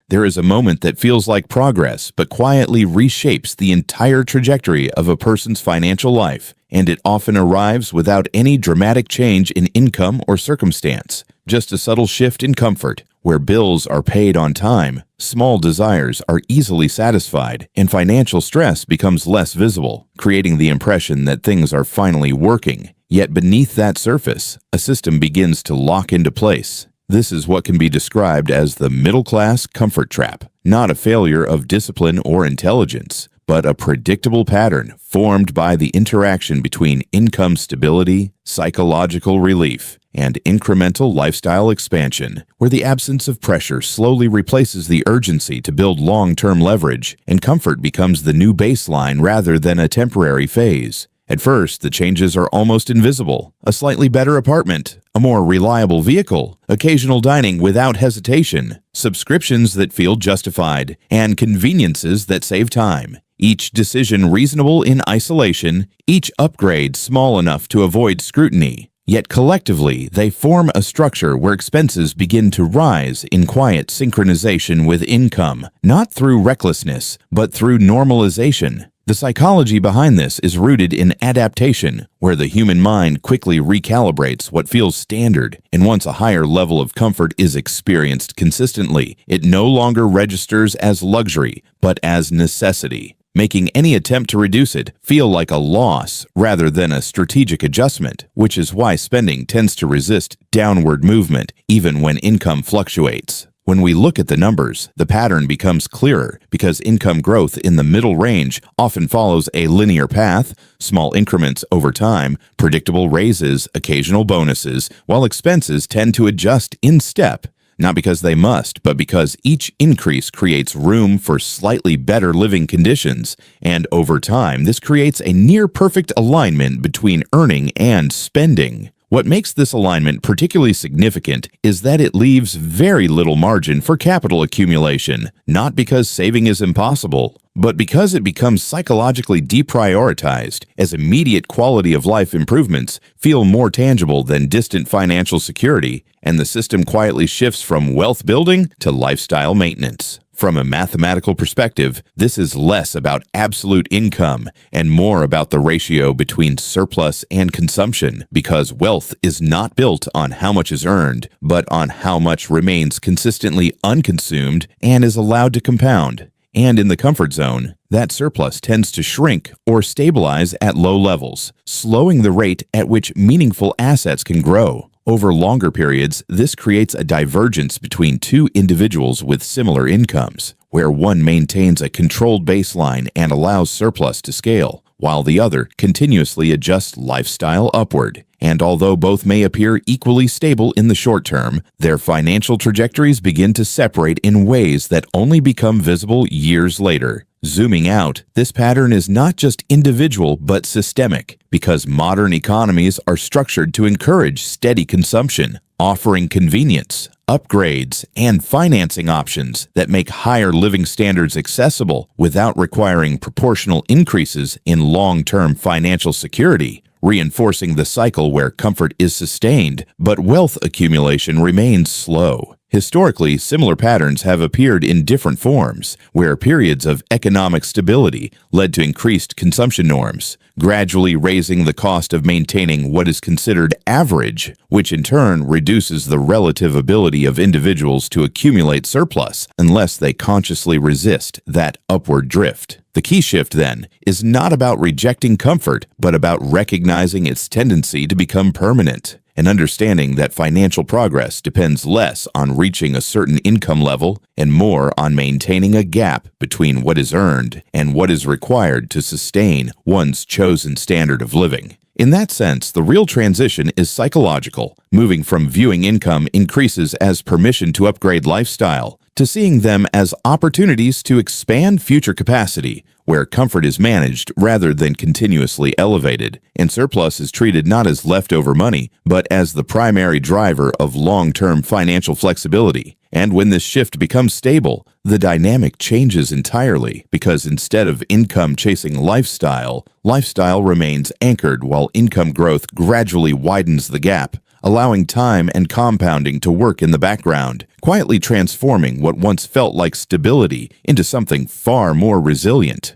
There is a moment that feels like progress, but quietly reshapes the entire trajectory of a person's financial life, and it often arrives without any dramatic change in income or circumstance, just a subtle shift in comfort, where bills are paid on time, small desires are easily satisfied, and financial stress becomes less visible, creating the impression that things are finally working. Yet beneath that surface, a system begins to lock into place. This is what can be described as the middle-class comfort trap, not a failure of discipline or intelligence, but a predictable pattern formed by the interaction between income stability, psychological relief, and incremental lifestyle expansion, where the absence of pressure slowly replaces the urgency to build long-term leverage, and comfort becomes the new baseline rather than a temporary phase. At first, the changes are almost invisible. A slightly better apartment, a more reliable vehicle, occasional dining without hesitation, subscriptions that feel justified, and conveniences that save time. Each decision reasonable in isolation, each upgrade small enough to avoid scrutiny. Yet collectively, they form a structure where expenses begin to rise in quiet synchronization with income, not through recklessness, but through normalization. The psychology behind this is rooted in adaptation, where the human mind quickly recalibrates what feels standard, and once a higher level of comfort is experienced consistently, it no longer registers as luxury, but as necessity, making any attempt to reduce it feel like a loss rather than a strategic adjustment, which is why spending tends to resist downward movement even when income fluctuates. When we look at the numbers, the pattern becomes clearer because income growth in the middle range often follows a linear path, small increments over time, predictable raises, occasional bonuses, while expenses tend to adjust in step, not because they must, but because each increase creates room for slightly better living conditions, and over time, this creates a near-perfect alignment between earning and spending. What makes this alignment particularly significant is that it leaves very little margin for capital accumulation, not because saving is impossible, but because it becomes psychologically deprioritized as immediate quality of life improvements feel more tangible than distant financial security, and the system quietly shifts from wealth building to lifestyle maintenance. From a mathematical perspective, this is less about absolute income and more about the ratio between surplus and consumption, because wealth is not built on how much is earned, but on how much remains consistently unconsumed and is allowed to compound. And in the comfort zone, that surplus tends to shrink or stabilize at low levels, slowing the rate at which meaningful assets can grow. Over longer periods, this creates a divergence between two individuals with similar incomes, where one maintains a controlled baseline and allows surplus to scale, while the other continuously adjusts lifestyle upward. And although both may appear equally stable in the short term, their financial trajectories begin to separate in ways that only become visible years later. Zooming out, this pattern is not just individual but systemic, because modern economies are structured to encourage steady consumption, offering convenience, upgrades, and financing options that make higher living standards accessible without requiring proportional increases in long-term financial security, reinforcing the cycle where comfort is sustained, but wealth accumulation remains slow. Historically, similar patterns have appeared in different forms, where periods of economic stability led to increased consumption norms, gradually raising the cost of maintaining what is considered average, which in turn reduces the relative ability of individuals to accumulate surplus unless they consciously resist that upward drift. The key shift, then, is not about rejecting comfort, but about recognizing its tendency to become permanent, and understanding that financial progress depends less on reaching a certain income level and more on maintaining a gap between what is earned and what is required to sustain one's chosen standard of living. In that sense, the real transition is psychological, moving from viewing income increases as permission to upgrade lifestyle to seeing them as opportunities to expand future capacity, where comfort is managed rather than continuously elevated, and surplus is treated not as leftover money, but as the primary driver of long-term financial flexibility. And when this shift becomes stable, the dynamic changes entirely, because instead of income chasing lifestyle, lifestyle remains anchored while income growth gradually widens the gap, allowing time and compounding to work in the background, quietly transforming what once felt like stability into something far more resilient.